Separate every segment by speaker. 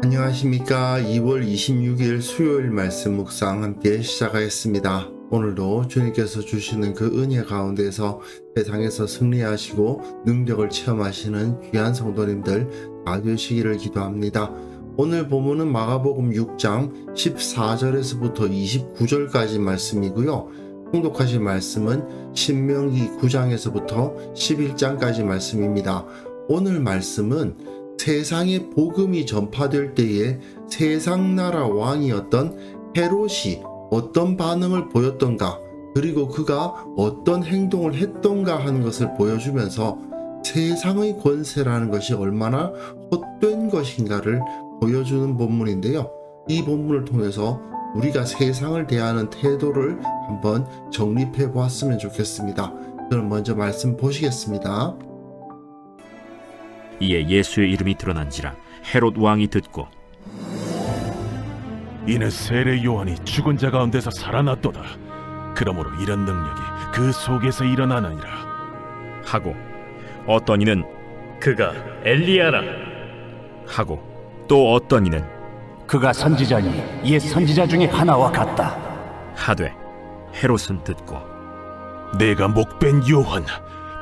Speaker 1: 안녕하십니까. 2월 26일 수요일 말씀 묵상 함께 시작하겠습니다. 오늘도 주님께서 주시는 그 은혜 가운데서 세상에서 승리하시고 능력을 체험하시는 귀한 성도님들 다 되시기를 기도합니다. 오늘 본문은 마가복음 6장 14절에서부터 29절까지 말씀이고요. 통독하실 말씀은 신명기 9장에서부터 11장까지 말씀입니다. 오늘 말씀은 세상에 복음이 전파될 때에 세상 나라 왕이었던 헤롯이 어떤 반응을 보였던가, 그리고 그가 어떤 행동을 했던가 하는 것을 보여주면서 세상의 권세라는 것이 얼마나 헛된 것인가를 보여주는 본문인데요. 이 본문을 통해서 우리가 세상을 대하는 태도를 한번 정립해 보았으면 좋겠습니다. 그럼 먼저 말씀 보시겠습니다.
Speaker 2: 이에 예수의 이름이 드러난지라 헤롯 왕이 듣고
Speaker 3: 이는 세례 요한이 죽은 자 가운데서 살아났도다. 그러므로 이런 능력이 그 속에서 일어나느니라
Speaker 2: 하고, 어떤 이는
Speaker 4: 그가 엘리야라
Speaker 2: 하고, 또 어떤 이는
Speaker 5: 그가 선지자니 옛 선지자 중에 하나와 같다
Speaker 2: 하되, 헤롯은 듣고
Speaker 3: 내가 목벤 요한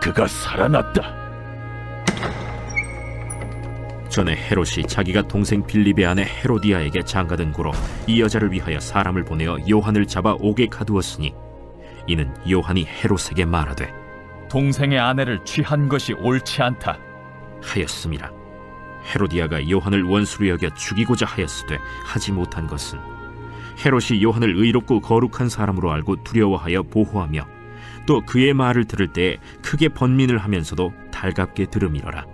Speaker 3: 그가 살아났다.
Speaker 2: 전에 헤롯이 자기가 동생 빌립의 아내 헤로디아에게 장가든 고로 이 여자를 위하여 사람을 보내어 요한을 잡아 옥에 가두었으니, 이는 요한이 헤롯에게 말하되
Speaker 4: 동생의 아내를 취한 것이 옳지 않다
Speaker 2: 하였음이라. 헤로디아가 요한을 원수로 여겨 죽이고자 하였으되 하지 못한 것은 헤롯이 요한을 의롭고 거룩한 사람으로 알고 두려워하여 보호하며 또 그의 말을 들을 때에 크게 번민을 하면서도 달갑게 들음이러라.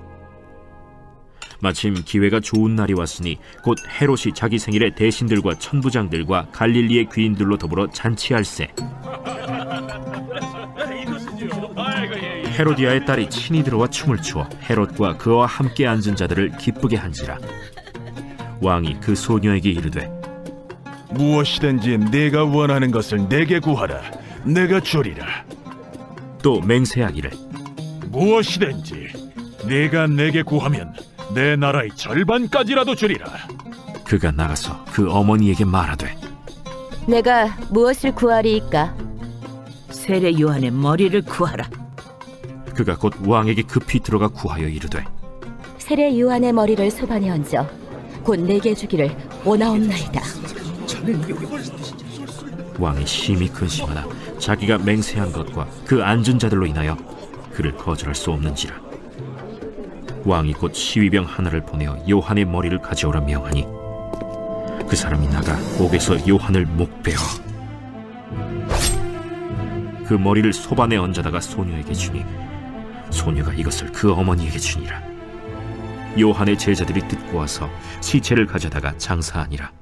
Speaker 2: 마침 기회가 좋은 날이 왔으니 곧 헤롯이 자기 생일에 대신들과 천부장들과 갈릴리의 귀인들로 더불어 잔치할세. 헤로디아의 딸이 친히 들어와 춤을 추어 헤롯과 그와 함께 앉은 자들을 기쁘게 한지라. 왕이 그 소녀에게 이르되
Speaker 3: 무엇이든지 내가 원하는 것을 내게 구하라. 내가 주리라.
Speaker 2: 또 맹세하기를
Speaker 3: 무엇이든지 내가 내게 구하면 내 나라의 절반까지라도 주리라.
Speaker 2: 그가 나가서 그 어머니에게 말하되
Speaker 6: 내가 무엇을 구하리이까?
Speaker 7: 세례 요한의 머리를 구하라.
Speaker 2: 그가 곧 왕에게 급히 들어가 구하여 이르되
Speaker 6: 세례 요한의 머리를 소반에 얹어 곧 내게 주기를 원하옵나이다.
Speaker 2: 왕이 심히 근심하나 자기가 맹세한 것과 그 앉은 자들로 인하여 그를 거절할 수 없는지라. 왕이 곧 시위병 하나를 보내어 요한의 머리를 가져오라 명하니 그 사람이 나가 옥에서 요한을 목베어 그 머리를 소반에 얹어다가 소녀에게 주니 소녀가 이것을 그 어머니에게 주니라. 요한의 제자들이 듣고 와서 시체를 가져다가 장사하니라.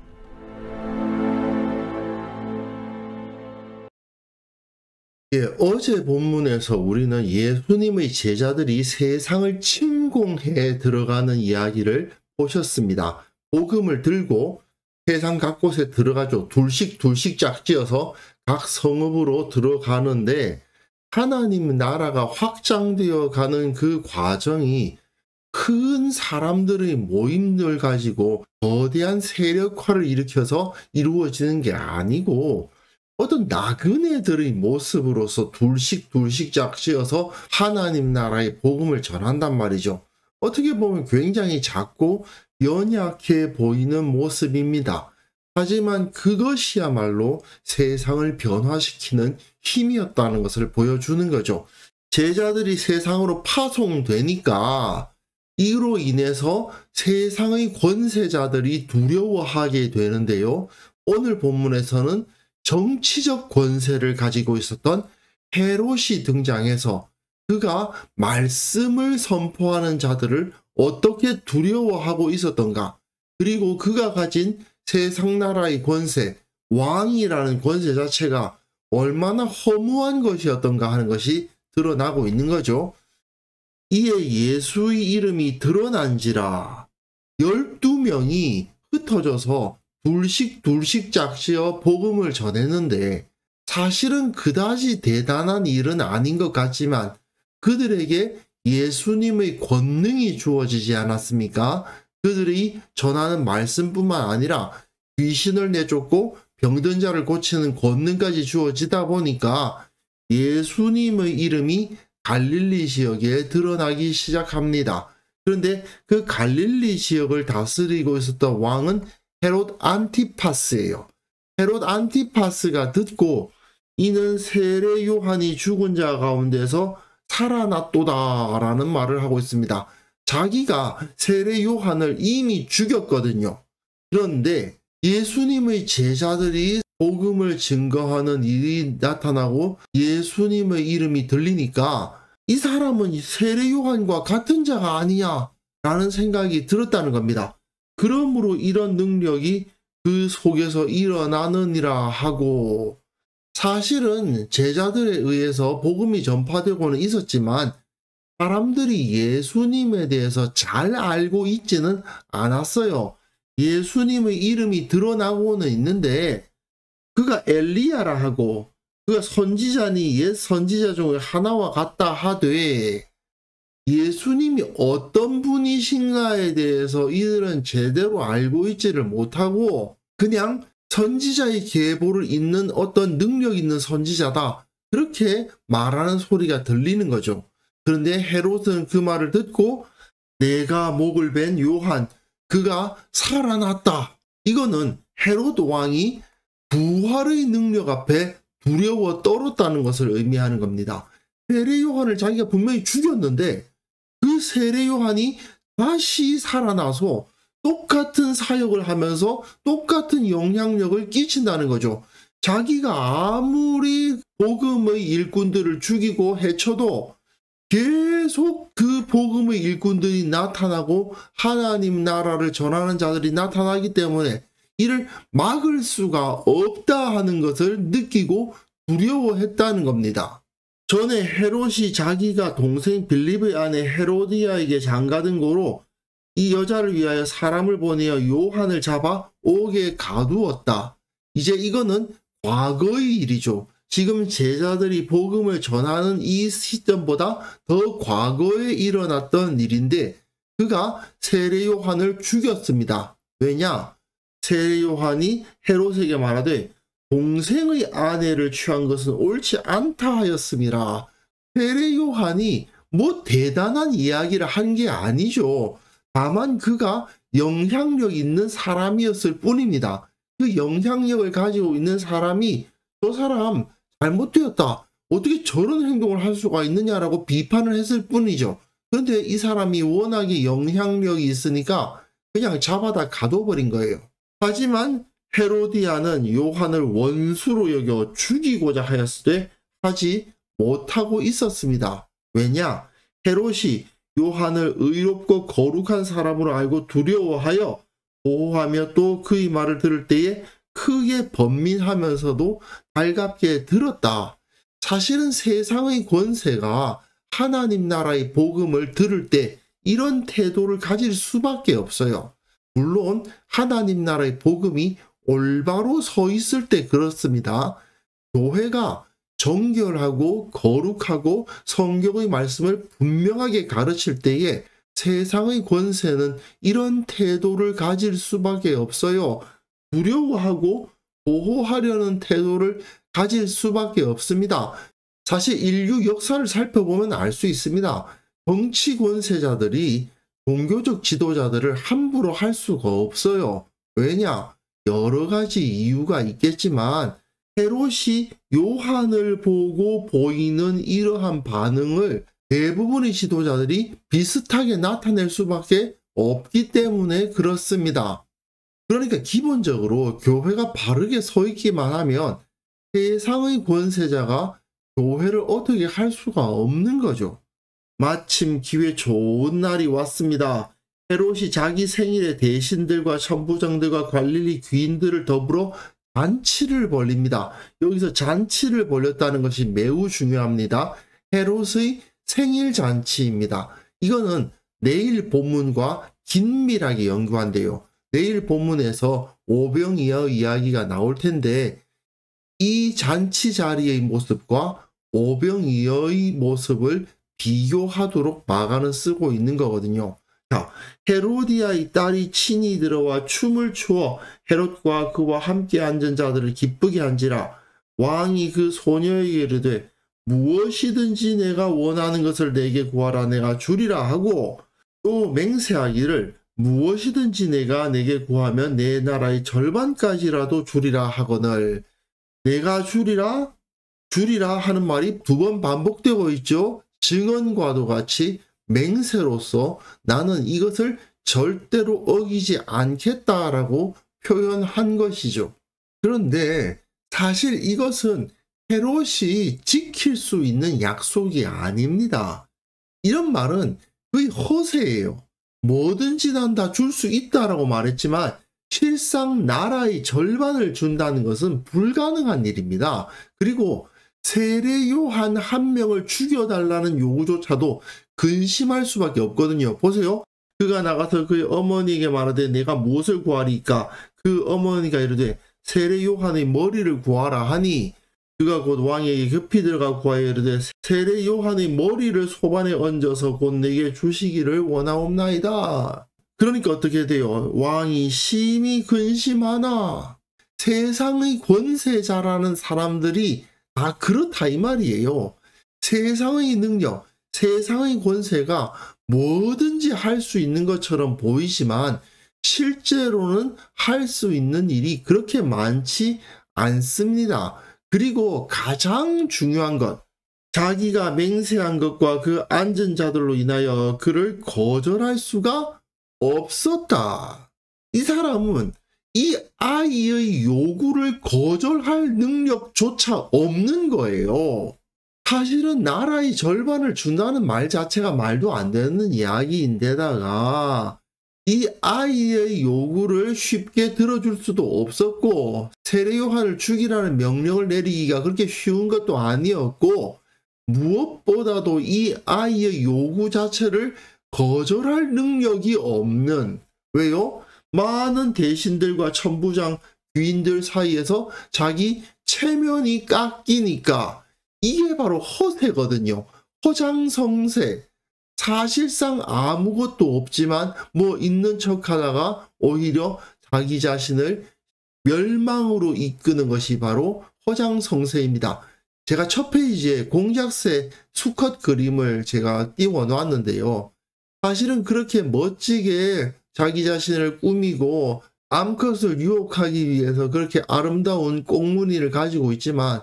Speaker 1: 어제 본문에서 우리는 예수님의 제자들이 세상을 침공해 들어가는 이야기를 보셨습니다. 복음을 들고 세상 각곳에 들어가죠. 둘씩 짝지어서 각 성읍으로 들어가는데 하나님 나라가 확장되어 가는 그 과정이 큰 사람들의 모임들 가지고 거대한 세력화를 일으켜서 이루어지는 게 아니고 어떤 나그네들의 모습으로서 둘씩 짝지어서 하나님 나라의 복음을 전한단 말이죠. 어떻게 보면 굉장히 작고 연약해 보이는 모습입니다. 하지만 그것이야말로 세상을 변화시키는 힘이었다는 것을 보여주는 거죠. 제자들이 세상으로 파송되니까 이로 인해서 세상의 권세자들이 두려워하게 되는데요. 오늘 본문에서는 정치적 권세를 가지고 있었던 헤롯이 등장해서 그가 말씀을 선포하는 자들을 어떻게 두려워하고 있었던가, 그리고 그가 가진 세상 나라의 권세, 왕이라는 권세 자체가 얼마나 허무한 것이었던가 하는 것이 드러나고 있는 거죠. 이에 예수의 이름이 드러난지라 12명이 흩어져서 둘씩 짝지어 복음을 전했는데 사실은 그다지 대단한 일은 아닌 것 같지만 그들에게 예수님의 권능이 주어지지 않았습니까? 그들이 전하는 말씀뿐만 아니라 귀신을 내쫓고 병든 자를 고치는 권능까지 주어지다 보니까 예수님의 이름이 갈릴리 지역에 드러나기 시작합니다. 그런데 그 갈릴리 지역을 다스리고 있었던 왕은 헤롯 안티파스예요. 헤롯 안티파스가 듣고 이는 세례 요한이 죽은 자 가운데서 살아났도다라는 말을 하고 있습니다. 자기가 세례 요한을 이미 죽였거든요. 그런데 예수님의 제자들이 복음을 증거하는 일이 나타나고 예수님의 이름이 들리니까 이 사람은 세례 요한과 같은 자가 아니야 라는 생각이 들었다는 겁니다. 그러므로 이런 능력이 그 속에서 일어나느니라 하고, 사실은 제자들에 의해서 복음이 전파되고는 있었지만 사람들이 예수님에 대해서 잘 알고 있지는 않았어요. 예수님의 이름이 드러나고는 있는데 그가 엘리야라 하고 그가 선지자니 옛 선지자 중에 하나와 같다 하되 예수님이 어떤 분이신가에 대해서 이들은 제대로 알고 있지를 못하고 그냥 선지자의 계보를 잇는 어떤 능력 있는 선지자다, 그렇게 말하는 소리가 들리는 거죠. 그런데 헤롯은 그 말을 듣고 내가 목을 벤 요한, 그가 살아났다. 이거는 헤롯 왕이 부활의 능력 앞에 두려워 떨었다는 것을 의미하는 겁니다. 세례 요한을 자기가 분명히 죽였는데 그 세례 요한이 다시 살아나서 똑같은 사역을 하면서 똑같은 영향력을 끼친다는 거죠. 자기가 아무리 복음의 일꾼들을 죽이고 해쳐도 계속 그 복음의 일꾼들이 나타나고 하나님 나라를 전하는 자들이 나타나기 때문에 이를 막을 수가 없다 하는 것을 느끼고 두려워했다는 겁니다. 전에 헤롯이 자기가 동생 빌립의 아내 헤로디아에게 장가든 고로 이 여자를 위하여 사람을 보내어 요한을 잡아 옥에 가두었다. 이제 이거는 과거의 일이죠. 지금 제자들이 복음을 전하는 이 시점보다 더 과거에 일어났던 일인데 그가 세례 요한을 죽였습니다. 왜냐? 세례 요한이 헤롯에게 말하되 동생의 아내를 취한 것은 옳지 않다 하였음이라. 세례 요한이 뭐 대단한 이야기를 한 게 아니죠. 다만 그가 영향력 있는 사람이었을 뿐입니다. 그 영향력을 가지고 있는 사람이 저 사람 잘못되었다, 어떻게 저런 행동을 할 수가 있느냐라고 비판을 했을 뿐이죠. 그런데 이 사람이 워낙에 영향력이 있으니까 그냥 잡아다 가둬버린 거예요. 하지만 헤로디아는 요한을 원수로 여겨 죽이고자 하였을 때 하지 못하고 있었습니다. 왜냐? 헤롯이 요한을 의롭고 거룩한 사람으로 알고 두려워하여 보호하며 또 그의 말을 들을 때에 크게 번민하면서도 달갑게 들었다. 사실은 세상의 권세가 하나님 나라의 복음을 들을 때 이런 태도를 가질 수밖에 없어요. 물론 하나님 나라의 복음이 올바로 서 있을 때 그렇습니다. 교회가 정결하고 거룩하고 성경의 말씀을 분명하게 가르칠 때에 세상의 권세는 이런 태도를 가질 수밖에 없어요. 두려워하고 보호하려는 태도를 가질 수밖에 없습니다. 사실 인류 역사를 살펴보면 알 수 있습니다. 정치 권세자들이 종교적 지도자들을 함부로 할 수가 없어요. 왜냐? 여러 가지 이유가 있겠지만 헤롯이 요한을 보고 보이는 이러한 반응을 대부분의 지도자들이 비슷하게 나타낼 수밖에 없기 때문에 그렇습니다. 그러니까 기본적으로 교회가 바르게 서 있기만 하면 세상의 권세자가 교회를 어떻게 할 수가 없는 거죠. 마침 기회 좋은 날이 왔습니다. 헤롯이 자기 생일에 대신들과 천부장들과 관리리 귀인들을 더불어 잔치를 벌립니다. 여기서 잔치를 벌였다는 것이 매우 중요합니다. 헤롯의 생일 잔치입니다. 이거는 내일 본문과 긴밀하게 연관돼요. 내일 본문에서 오병이어의 이야기가 나올 텐데 이 잔치 자리의 모습과 오병이어의 모습을 비교하도록 마가는 쓰고 있는 거거든요. 자, 헤로디아의 딸이 친히 들어와 춤을 추어 헤롯과 그와 함께 앉은 자들을 기쁘게 한지라. 왕이 그 소녀에게 이르되 무엇이든지 내가 원하는 것을 내게 구하라 내가 주리라 하고, 또 맹세하기를 무엇이든지 내게 구하면 내 나라의 절반까지라도 주리라 하거늘. 내가 주리라 하는 말이 두 번 반복되고 있죠. 증언과도 같이 맹세로서 나는 이것을 절대로 어기지 않겠다라고 표현한 것이죠. 그런데 사실 이것은 헤롯이 지킬 수 있는 약속이 아닙니다. 이런 말은 거의 허세예요. 뭐든지 난 다 줄 수 있다라고 말했지만 실상 나라의 절반을 준다는 것은 불가능한 일입니다. 그리고 세례 요한 한 명을 죽여달라는 요구조차도 근심할 수밖에 없거든요. 보세요. 그가 나가서 그의 어머니에게 말하되 내가 무엇을 구하리까? 그 어머니가 이르되 세례 요한의 머리를 구하라 하니, 그가 곧 왕에게 급히 들어가 구하여 이르되 세례 요한의 머리를 소반에 얹어서 곧 내게 주시기를 원하옵나이다. 그러니까 어떻게 돼요? 왕이 심히 근심하나. 세상의 권세자라는 사람들이 다 그렇다 이 말이에요. 세상의 능력, 세상의 권세가 뭐든지 할 수 있는 것처럼 보이지만 실제로는 할 수 있는 일이 그렇게 많지 않습니다. 그리고 가장 중요한 것, 자기가 맹세한 것과 그 앉은 자들로 인하여 그를 거절할 수가 없었다. 이 사람은 이 아이의 요구를 거절할 능력조차 없는 거예요. 사실은 나라의 절반을 준다는 말 자체가 말도 안 되는 이야기인데다가 이 아이의 요구를 쉽게 들어줄 수도 없었고, 세례 요한을 죽이라는 명령을 내리기가 그렇게 쉬운 것도 아니었고, 무엇보다도 이 아이의 요구 자체를 거절할 능력이 없는, 왜요? 많은 대신들과 천부장, 귀인들 사이에서 자기 체면이 깎이니까. 이게 바로 허세거든요. 허장성세. 사실상 아무것도 없지만 뭐 있는 척 하다가 오히려 자기 자신을 멸망으로 이끄는 것이 바로 허장성세입니다. 제가 첫 페이지에 공작새 수컷 그림을 제가 띄워 놨는데요. 사실은 그렇게 멋지게 자기 자신을 꾸미고 암컷을 유혹하기 위해서 그렇게 아름다운 꽁무니를 가지고 있지만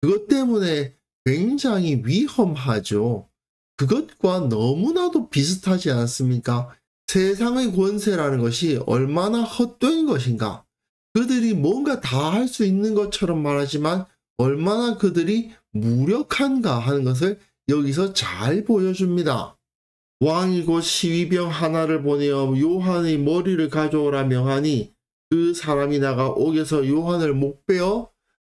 Speaker 1: 그것 때문에 굉장히 위험하죠. 그것과 너무나도 비슷하지 않습니까? 세상의 권세라는 것이 얼마나 헛된 것인가. 그들이 뭔가 다 할 수 있는 것처럼 말하지만 얼마나 그들이 무력한가 하는 것을 여기서 잘 보여줍니다. 왕이 곧 시위병 하나를 보내어 요한의 머리를 가져오라 명하니 그 사람이 나가 옥에서 요한을 목베어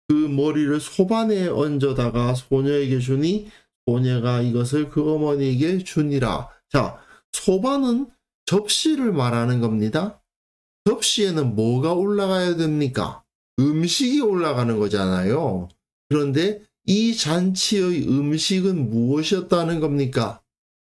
Speaker 1: 그 머리를 소반에 얹어다가 소녀에게 주니 소녀가 이것을 그 어머니에게 주니라. 자, 소반은 접시를 말하는 겁니다. 접시에는 뭐가 올라가야 됩니까? 음식이 올라가는 거잖아요. 그런데 이 잔치의 음식은 무엇이었다는 겁니까?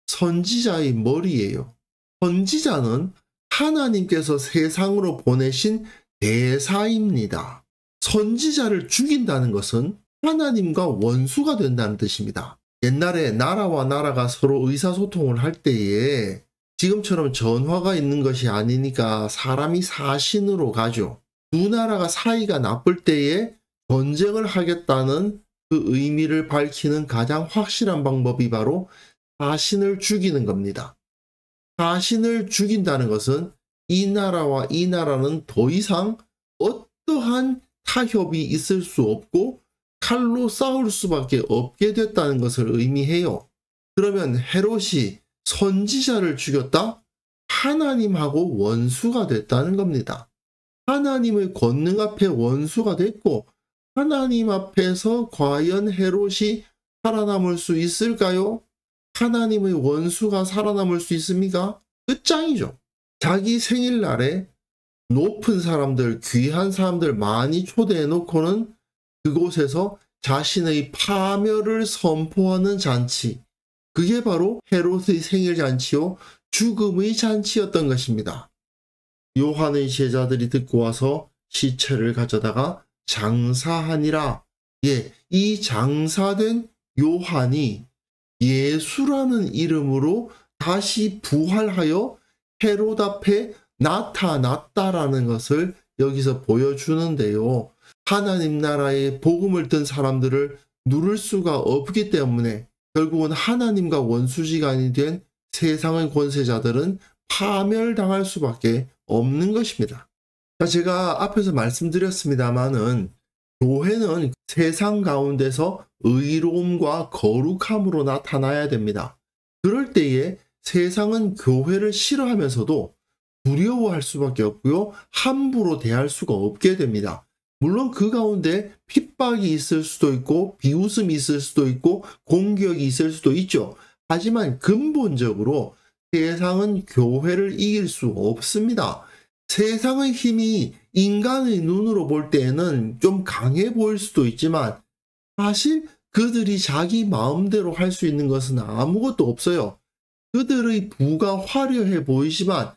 Speaker 1: 선지자의 머리예요. 선지자는 하나님께서 세상으로 보내신 대사입니다. 선지자를 죽인다는 것은 하나님과 원수가 된다는 뜻입니다. 옛날에 나라와 나라가 서로 의사소통을 할 때에 지금처럼 전화가 있는 것이 아니니까 사람이 사신으로 가죠. 두 나라가 사이가 나쁠 때에 전쟁을 하겠다는 그 의미를 밝히는 가장 확실한 방법이 바로 사신을 죽이는 겁니다. 사신을 죽인다는 것은 이 나라와 이 나라는 더 이상 어떠한 타협이 있을 수 없고 칼로 싸울 수밖에 없게 됐다는 것을 의미해요. 그러면 헤롯이 선지자를 죽였다? 하나님하고 원수가 됐다는 겁니다. 하나님의 권능 앞에 원수가 됐고 하나님 앞에서 과연 헤롯이 살아남을 수 있을까요? 하나님의 원수가 살아남을 수 있습니까? 끝장이죠. 자기 생일날에 높은 사람들, 귀한 사람들 많이 초대해 놓고는 그곳에서 자신의 파멸을 선포하는 잔치. 그게 바로 헤롯의 생일잔치요 죽음의 잔치였던 것입니다. 요한의 제자들이 듣고 와서 시체를 가져다가 장사하니라. 이 장사된 요한이 예수라는 이름으로 다시 부활하여 헤롯 앞에 나타났다라는 것을 여기서 보여주는데요. 하나님 나라의 복음을 든 사람들을 누를 수가 없기 때문에 결국은 하나님과 원수지간이 된 세상의 권세자들은 파멸당할 수밖에 없는 것입니다. 제가 앞에서 말씀드렸습니다마는 교회는 세상 가운데서 의로움과 거룩함으로 나타나야 됩니다. 그럴 때에 세상은 교회를 싫어하면서도 두려워할 수밖에 없고요. 함부로 대할 수가 없게 됩니다. 물론 그 가운데 핍박이 있을 수도 있고 비웃음이 있을 수도 있고 공격이 있을 수도 있죠. 하지만 근본적으로 세상은 교회를 이길 수 없습니다. 세상의 힘이 인간의 눈으로 볼 때에는 좀 강해 보일 수도 있지만 사실 그들이 자기 마음대로 할 수 있는 것은 아무것도 없어요. 그들의 부가 화려해 보이지만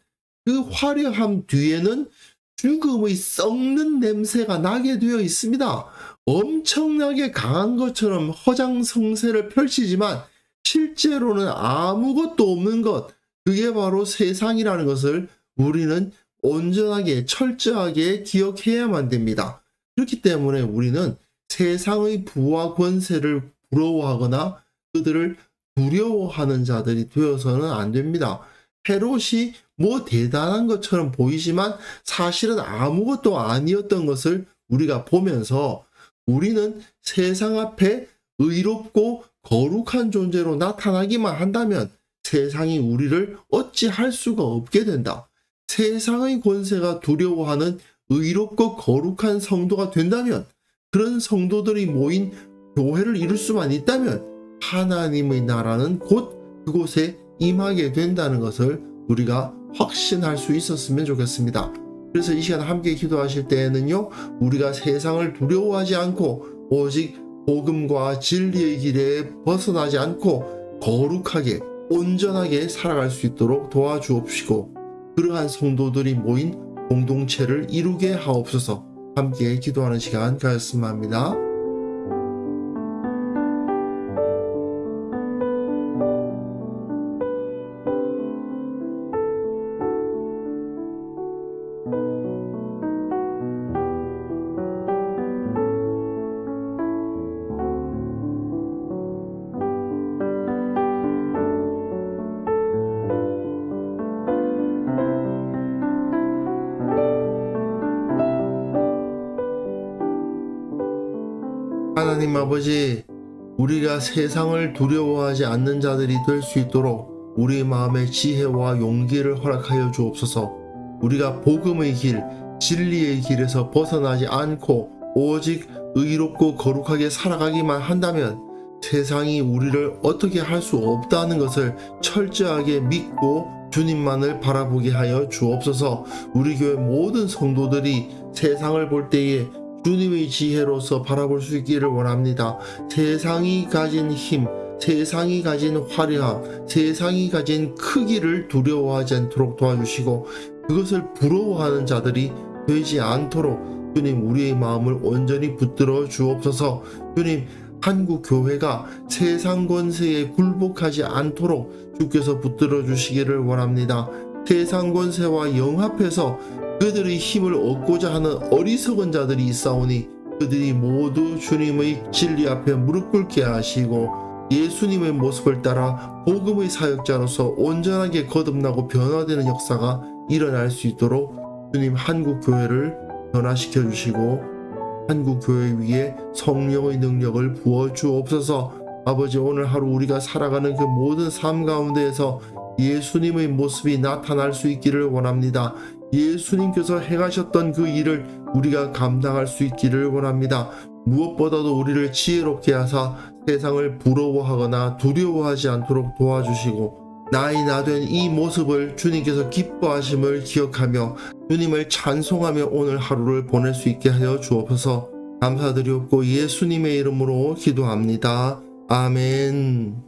Speaker 1: 그 화려함 뒤에는 죽음의 썩는 냄새가 나게 되어 있습니다. 엄청나게 강한 것처럼 허장성세를 펼치지만 실제로는 아무것도 없는 것, 그게 바로 세상이라는 것을 우리는 온전하게 철저하게 기억해야만 됩니다. 그렇기 때문에 우리는 세상의 부와 권세를 부러워하거나 그들을 두려워하는 자들이 되어서는 안 됩니다. 헤롯이 뭐 대단한 것처럼 보이지만 사실은 아무것도 아니었던 것을 우리가 보면서 우리는 세상 앞에 의롭고 거룩한 존재로 나타나기만 한다면 세상이 우리를 어찌할 수가 없게 된다. 세상의 권세가 두려워하는 의롭고 거룩한 성도가 된다면, 그런 성도들이 모인 교회를 이룰 수만 있다면 하나님의 나라는 곧 그곳에 임하게 된다는 것을 우리가 확신할 수 있었으면 좋겠습니다. 그래서 이 시간 함께 기도하실 때에는요, 우리가 세상을 두려워하지 않고 오직 복음과 진리의 길에 벗어나지 않고 거룩하게 온전하게 살아갈 수 있도록 도와주옵시고, 그러한 성도들이 모인 공동체를 이루게 하옵소서. 함께 기도하는 시간 가졌으면 합니다. 하나님 아버지, 우리가 세상을 두려워하지 않는 자들이 될 수 있도록 우리 마음의 지혜와 용기를 허락하여 주옵소서. 우리가 복음의 길, 진리의 길에서 벗어나지 않고 오직 의롭고 거룩하게 살아가기만 한다면 세상이 우리를 어떻게 할 수 없다는 것을 철저하게 믿고 주님만을 바라보게 하여 주옵소서. 우리 교회 모든 성도들이 세상을 볼 때에 주님의 지혜로서 바라볼 수 있기를 원합니다. 세상이 가진 힘, 세상이 가진 화려함, 세상이 가진 크기를 두려워하지 않도록 도와주시고 그것을 부러워하는 자들이 되지 않도록 주님, 우리의 마음을 온전히 붙들어 주옵소서. 주님, 한국 교회가 세상 권세에 굴복하지 않도록 주께서 붙들어 주시기를 원합니다. 세상 권세와 영합해서 그들의 힘을 얻고자 하는 어리석은 자들이 있사오니 그들이 모두 주님의 진리 앞에 무릎 꿇게 하시고 예수님의 모습을 따라 복음의 사역자로서 온전하게 거듭나고 변화되는 역사가 일어날 수 있도록 주님, 한국 교회를 변화시켜 주시고 한국 교회 위에 성령의 능력을 부어 주옵소서. 아버지, 오늘 하루 우리가 살아가는 그 모든 삶 가운데에서 예수님의 모습이 나타날 수 있기를 원합니다. 예수님께서 행하셨던 그 일을 우리가 감당할 수 있기를 원합니다. 무엇보다도 우리를 지혜롭게 하사 세상을 부러워하거나 두려워하지 않도록 도와주시고 나이 나된 이 모습을 주님께서 기뻐하심을 기억하며 주님을 찬송하며 오늘 하루를 보낼 수 있게 하여 주옵소서. 감사드리옵고 예수님의 이름으로 기도합니다. 아멘.